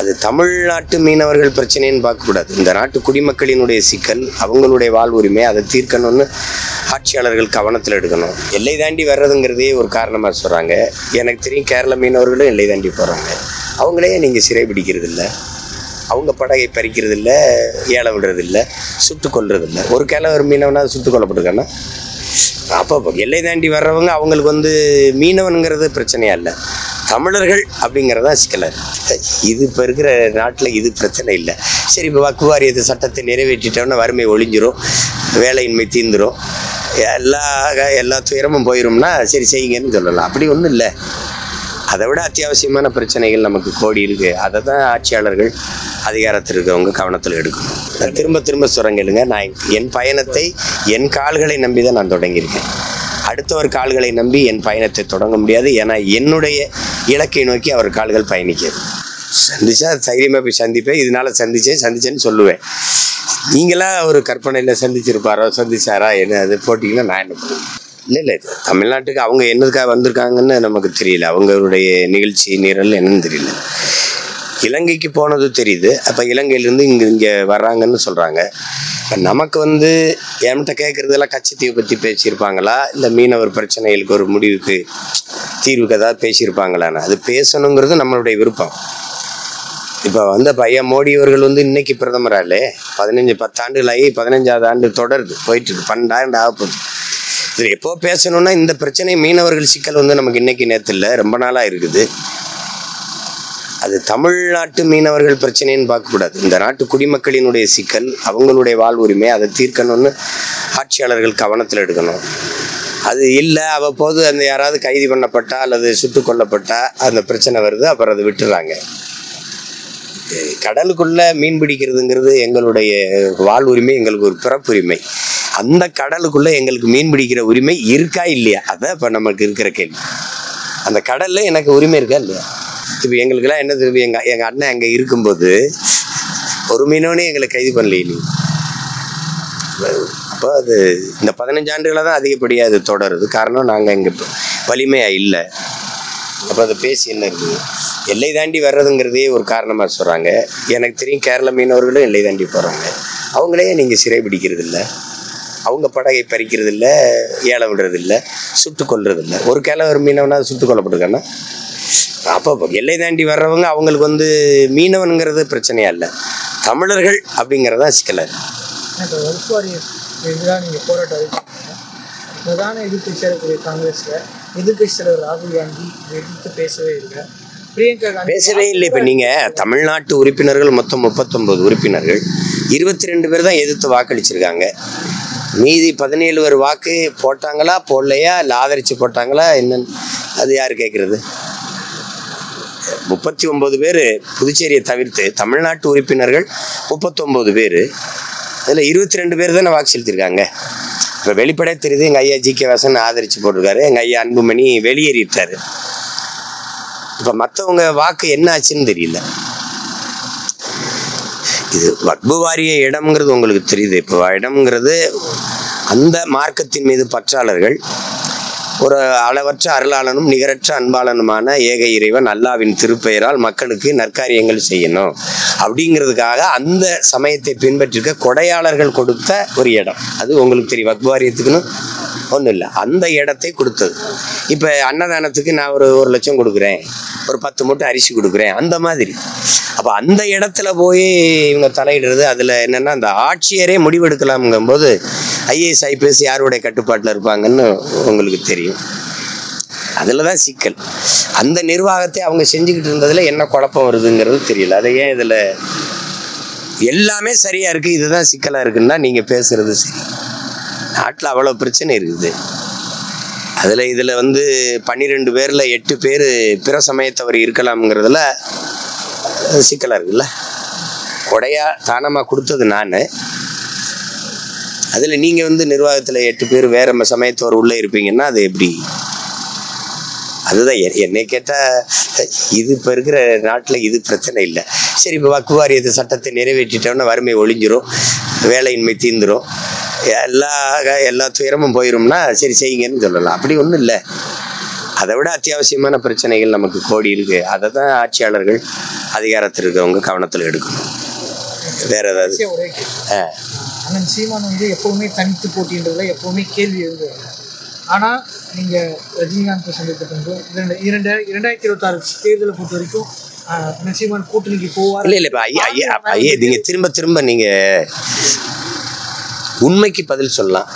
அது தமிழ்நாட்டு மீனவர்கள் பிரச்சனைன்னு பார்க்கக்கூடாது. இந்த நாட்டு குடிமக்களினுடைய சிக்கல், அவங்களுடைய வாழ்வுரிமை, அதை தீர்க்கணும்னு ஆட்சியாளர்கள் கவனத்தில் எடுக்கணும். எல்லை தாண்டி வர்றதுங்கிறதே ஒரு காரணமாக சொல்கிறாங்க. எனக்கு தெரியும் கேரள மீனவர்களும் எல்லை தாண்டி போகிறாங்க. அவங்களே நீங்கள் சிறை பிடிக்கிறது இல்லை, அவங்க படகை பறிக்கிறது இல்லை, ஏலம் விடுறது இல்லை, சுட்டு கொல்றதில்லை. ஒரு கேரள மீனவனா சுட்டு கொல்லப்பட்டிருக்கான்னா அப்போ எல்லை தாண்டி வர்றவங்க அவங்களுக்கு மீனவனுங்கிறது பிரச்சனையா இல்லை, தமிழர்கள் அப்படிங்கிறதான் சிக்கலாக. இது இப்போ இருக்கிற நாட்டில் இது பிரச்சனை இல்லை. சரி, இப்போ வக்ஃப் வாரியத்து சட்டத்தை நிறைவேற்றிட்டோன்னா வறுமை ஒழிஞ்சிரும், வேலையின்மை தீர்ந்துடும், எல்லா துயரமும் போயிடும்னா சரி செய்யுங்கன்னு சொல்லலாம். அப்படி ஒன்றும் இல்லை. அதை விட அத்தியாவசியமான பிரச்சனைகள் நமக்கு கோடி இருக்குது. அதை தான் ஆட்சியாளர்கள் அதிகாரத்தில் இருக்கிறவங்க கவனத்தில் எடுக்கணும். நான் திரும்ப சொல்கிறேங்க, நான் என் பயணத்தை என் கால்களை நம்பி தான் நான் தொடங்கியிருக்கேன். அடுத்தவர் கால்களை நம்பி என் பயணத்தை தொடங்க முடியாது. ஏன்னா என்னுடைய இலக்கை நோக்கி அவர் கால்கள் பயணிக்காது. சந்திச்சா தைரியமாக போய் சந்திப்பேன். இதனால சந்திச்சேன்னு சொல்லுவேன். நீங்களா ஒரு கற்பனையில் சந்திச்சாரா என்ன அது போட்டிங்கன்னா நான் என்ன பண்ணுவேன்? இல்லை, தமிழ்நாட்டுக்கு அவங்க என்னதுக்காக வந்திருக்காங்கன்னு நமக்கு தெரியல. அவங்களுடைய நிகழ்ச்சி நிரல் என்னன்னு தெரியல. இலங்கைக்கு போனது தெரியுது. அப்போ இலங்கையிலேருந்து இங்கே வர்றாங்கன்னு சொல்கிறாங்க. இப்போ நமக்கு என்கிட்ட கேட்குறதெல்லாம் கச்சத்தீவை பற்றி பேசியிருப்பாங்களா, இல்லை மீனவர் பிரச்சனைகளுக்கு ஒரு முடிவுக்கு தீர்வுக்கு ஏதாவது பேசியிருப்பாங்களான்னு. அது பேசணுங்கிறது நம்மளுடைய விருப்பம். இப்போ பையன் மோடி அவர்கள் இன்னைக்கு பிரதமராலே 10 ஆண்டுகளாகி 15வது ஆண்டு தொடருது, போயிட்டு 12 ஆண்டு ஆக போகுது. இதில் எப்போ பேசணும்னா இந்த பிரச்சனை மீனவர்கள் சிக்கல் நமக்கு இன்னைக்கு நேற்று இல்லை, ரொம்ப நாளாக இருக்குது. அது தமிழ்நாட்டு மீனவர்கள் பிரச்சனைன்னு பார்க்கக்கூடாது. இந்த நாட்டு குடிமக்களினுடைய சிக்கல், அவங்களுடைய வாழ்வுரிமை, அதை தீர்க்கணும்னு ஆட்சியாளர்கள் கவனத்தில் எடுக்கணும். அது இல்லை, அவ்வப்போது யாராவது கைது பண்ணப்பட்டா அல்லது சுட்டு கொல்லப்பட்டா அந்த பிரச்சனை வருது, அப்புறம் அதை விட்டுறாங்க. கடலுக்குள்ள மீன் பிடிக்கிறதுங்கிறது எங்களுடைய வாழ்வுரிமை, எங்களுக்கு ஒரு பிறப்புரிமை. அந்த கடலுக்குள்ள எங்களுக்கு மீன் பிடிக்கிற உரிமை இருக்கா இல்லையா, அதான் இப்போ நமக்கு இருக்கிற கேள்வி. அந்த கடல்ல எனக்கு உரிமை இருக்கா இல்லையா? இப்போ எங்களுக்கெல்லாம் என்ன தெரியும், எங்கள் அண்ணன் அங்கே இருக்கும்போது ஒரு மீனவனே எங்களை கைது பண்ணல. அப்போ அது இந்த 15 ஆண்டுகளை தான் அதிகப்படியாக அது தொடருது. காரணம் நாங்கள் இங்கே வலிமையாக இல்லை. அப்போ அதை பேசி என்ன இருக்குது? எல்லை தாண்டி வர்றதுங்கிறதே ஒரு காரணமாக சொல்கிறாங்க. எனக்கு தெரியும் கேரள மீனவர்களும் எல்லை தாண்டி போகிறாங்க. அவங்களே நீங்கள் சிறை பிடிக்கிறது இல்லை, அவங்க படகை பறிக்கிறது இல்லை, ஏலம் விடுறது இல்லை, சுட்டு கொல்றதில்லை. ஒரு கேரள மீனவனா சுட்டு கொல்லப்பட்டிருக்கான்னா அப்போ எல்லை தாண்டி வர்றவங்க அவங்களுக்கு மீனவனுங்கிறது பிரச்சனையா இல்லை, தமிழர்கள் அப்படிங்கிறதான் சிக்கலாக. நீங்கள் போராட்டம் பிரதான எதிர்கட்சியாக இருக்கக்கூடிய காங்கிரஸில் எதிர்கட்சி தலைவர் ராகுல் காந்தி எதிர்த்து பேசவே இல்லை, பிரியங்கா காந்தி பேசவே இல்லை. இப்போ நீங்கள் தமிழ்நாட்டு உறுப்பினர்கள் மொத்தம் 39 உறுப்பினர்கள், 22 பேர் தான் எதிர்த்து வாக்களிச்சிருக்காங்க. மீதி 17 பேர் வாக்கு போட்டாங்களா போடலையா, இல்லை ஆதரித்து போட்டாங்களா என்னன்னு அது யார் கேட்குறது? 39 பேர் புதுச்சேரியை தவிர்த்து தமிழ்நாட்டு உறுப்பினர்கள் 39 பேர், அதில் 22 பேர் தானே வாக்கு செலுத்திருக்காங்க. இப்போ வெளிப்படையாக தெரியுது, எங்கள் ஐயா ஜி.கே. வாசன் ஆதரித்து போட்டிருக்காரு, எங்கள் ஐயா அன்புமணி வெளியேறிட்டாரு. இப்போ மற்றவங்க வாக்கு என்ன ஆச்சுன்னு தெரியல. இது வக்ஃப் வாரிய இடம்ங்கிறது உங்களுக்கு தெரியுது. இப்போ இடம்ங்கிறது அந்த மார்க்கத்தின் மீது பற்றாளர்கள், ஒரு அளவற்ற அருளாளனும் நிகரற்ற அன்பாளனுமான ஏக இறைவன் அல்லாவின் திருப்பெயரால் மக்களுக்கு நற்காரியங்கள் செய்யணும் அப்படிங்கிறதுக்காக அந்த சமயத்தை பின்பற்றிருக்க கொடையாளர்கள் கொடுத்த ஒரு இடம். அது உங்களுக்கு தெரியும். வக்ஃப் வாரியத்துக்குன்னு ஒன்றும் இல்லை, அந்த இடத்தை கொடுத்தது. இப்போ அன்னதானத்துக்கு நான் ஒரு 1 லட்சம் கொடுக்குறேன், ஒரு 10 மூட்டை அரிசி கொடுக்குறேன், அந்த மாதிரி. அப்போ அந்த இடத்துல போய் இவங்க தலையிடுறது, அதில் என்னென்னா அந்த ஆட்சியரே முடிவெடுக்கலாம்ங்கும்போது ஐஏஎஸ் ஐபிஎஸ் யாருடைய கட்டுப்பாட்டில் இருப்பாங்கன்னு உங்களுக்கு தெரியும். அதில் தான் சிக்கல். அந்த நிர்வாகத்தை அவங்க செஞ்சுக்கிட்டு இருந்ததில் என்ன குழப்பம் வருதுங்கிறது தெரியல. அதை ஏன் இதில் எல்லாமே சரியாக இருக்குது, இதுதான் சிக்கலாக இருக்குன்னா நீங்கள் பேசுகிறது சரி. நாட்டில் அவ்வளோ பிரச்சனை இருக்குது. இதில் 12 பேரில் 8 பேர் பிற சமயத்தவர் இருக்கலாம்ங்கிறதுல சிக்கலாக இருக்குல்ல. கொடையா தானமாக கொடுத்தது நான், அதில் நீங்கள் நிர்வாகத்தில் 8 பேர் வேறு சமயத்தவர் உள்ளே இருப்பீங்கன்னா அது எப்படி? அதுதான் என்னை கேட்டால் இது இப்போ இருக்கிற நாட்டில் இது பிரச்சனை இல்லை. சரி, இப்போ வக்ஃப் வாரியத்து சட்டத்தை நிறைவேற்றிட்டோன்னா வறுமை ஒழிஞ்சிரும், வேலையின்மை தீர்ந்துடும், எல்லா துயரமும் போயிடும்னா சரி செய்யுங்கன்னு சொல்லலாம். அப்படி ஒன்றும் இல்லை. அதை விட அத்தியாவசியமான பிரச்சனைகள் நமக்கு கோடி இருக்குது. அதை தான் ஆட்சியாளர்கள் அதிகாரத்தில் இருக்கிறவங்க கவனத்தில் எடுக்கணும். வேற ஏதாவது? அண்ணன் சீமான் வந்து எப்போவுமே தனித்து போட்டின்றதுல எப்போவுமே கேள்வி இருந்தது. ஆனால் நீங்கள் ரஜினிகாந்த் சந்தித்த 2026 தேர்தலை பொறுத்த வரைக்கும் அண்ணன் சீமான் கூட்டணிக்கு போவார். இல்லை இப்போ ஐயா நீங்கள் திரும்ப நீங்கள் உண்மைக்கு பதில் சொல்லலாம்,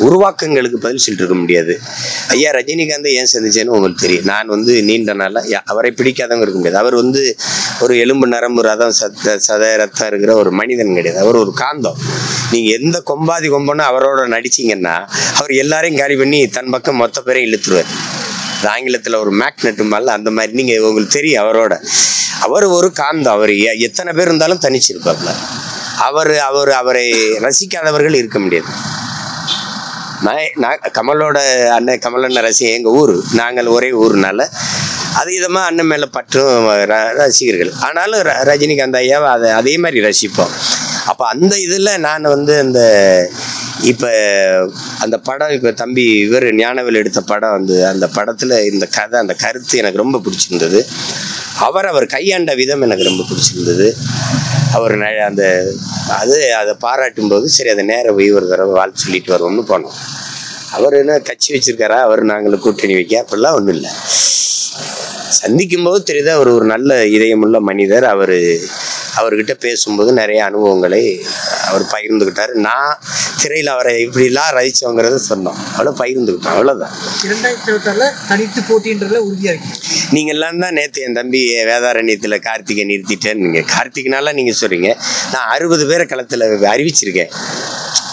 உருவாக்கங்களுக்கு பதில் சொல்லிட்டு இருக்க முடியாது. ஐயா ரஜினிகாந்தை ஏன் சந்திச்சேன்னு உங்களுக்கு தெரியும். நான் வந்து நீண்ட நாளாக அவரை பிடிக்காதவங்க இருக்க முடியாது. அவர் வந்து ஒரு எலும்பு நரம்பு ரதம் ரத்தம் இருக்கிற ஒரு மனிதன் கிடையாது. அவர் ஒரு காந்தம். நீங்கள் எந்த கொம்பனா அவரோட நடிச்சிங்கன்னா அவர் எல்லாரையும் காலி பண்ணி தன் பக்கம் மொத்த பேரையும் இழுத்துருவார். ஆங்கிலத்தில் ஒரு மேக்னெட் மேலே அந்த மாதிரி நீங்கள் உங்களுக்கு தெரியும். அவர் ஒரு காந்தம். அவர் எத்தனை பேர் இருந்தாலும் தனிச்சிருப்பாப்ல. அவரை ரசிக்காதவர்கள் இருக்க முடியாது. நான் கமலோட அண்ணன் கமலண்ணன் ரசிகன், எங்கள் ஊர், நாங்கள் ஒரே ஊர்னால அதீதமாக அண்ணன் மேலே பற்றும் ரசிகர்கள். ஆனாலும் ரஜினிகாந்த் ஐயாவை அதே மாதிரி ரசிப்போம். அப்போ அந்த இதில் நான் வந்து இப்போ அந்த படம், இப்போ தம்பி இவர் ஞானவேல் எடுத்த படம் வந்து அந்த படத்தில் இந்த கதை, அந்த கருத்து எனக்கு ரொம்ப பிடிச்சிருந்தது. அவர் கையாண்ட விதம் எனக்கு ரொம்ப பிடிச்சிருந்தது. அவர் அதை பாராட்டும் போது சரி அதை நேரம் போய் ஒரு தடவை வாழ்த்து சொல்லிட்டு வருவோம்னு போனோம். அவர் என்ன கட்சி வச்சிருக்காரா, நாங்களும் கூட்டணி வைக்க, அப்படிலாம் ஒன்றும் இல்லை. சந்திக்கும் போது தெரியுது அவர் ஒரு நல்ல இதயமுள்ள மனிதர். அவர்கிட்ட பேசும்போது நிறைய அனுபவங்களை அவர் பகிர்ந்துக்கிட்டார். நான் திரையில் அவரை இப்படிலாம் ரசிச்சோங்கிறத சொன்னோம், அவ்வளோ பகிர்ந்துக்கிட்டோம், அவ்வளோதான். 2026 தனித்து போட்டின்றதுல உறுதியாக இருக்கு. நீங்கள் எல்லாம் தான் நேற்று என் தம்பி வேதாரண்யத்தில் கார்த்திகை நிறுத்திட்டேன்னு நீங்கள் கார்த்திக்னால நீங்கள் சொல்கிறீங்க. நான் 60 பேரை களத்தில் அறிவிச்சிருக்கேன்,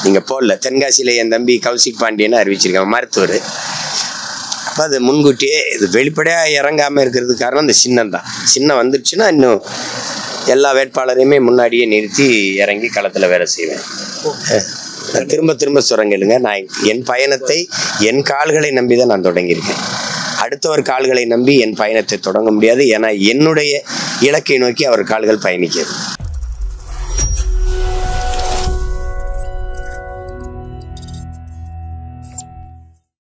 நீங்கள் போடல. தென்காசியில் என் தம்பி கௌசிக் பாண்டியன்னு அறிவிச்சிருக்கேன், மருத்துவர். அப்போ அது முன்கூட்டியே இது வெளிப்படையாக இறங்காமல் இருக்கிறதுக்கு காரணம் இந்த சின்னம் வந்துடுச்சுன்னா இன்னும் எல்லா வேட்பாளரையுமே முன்னாடியே நிறுத்தி இறங்கி களத்தில் வேலை செய்வேன். திரும்ப சொல்கிறேங்க, நான் என் பயணத்தை என் கால்களை நம்பி தான் நான் தொடங்கியிருக்கேன். அடுத்தவர் கால்களை நம்பி என் பயணத்தை தொடங்க முடியாது. ஏன்னா என்னுடைய இலக்கை நோக்கி அவர் கால்கள் பயணிக்கிறது.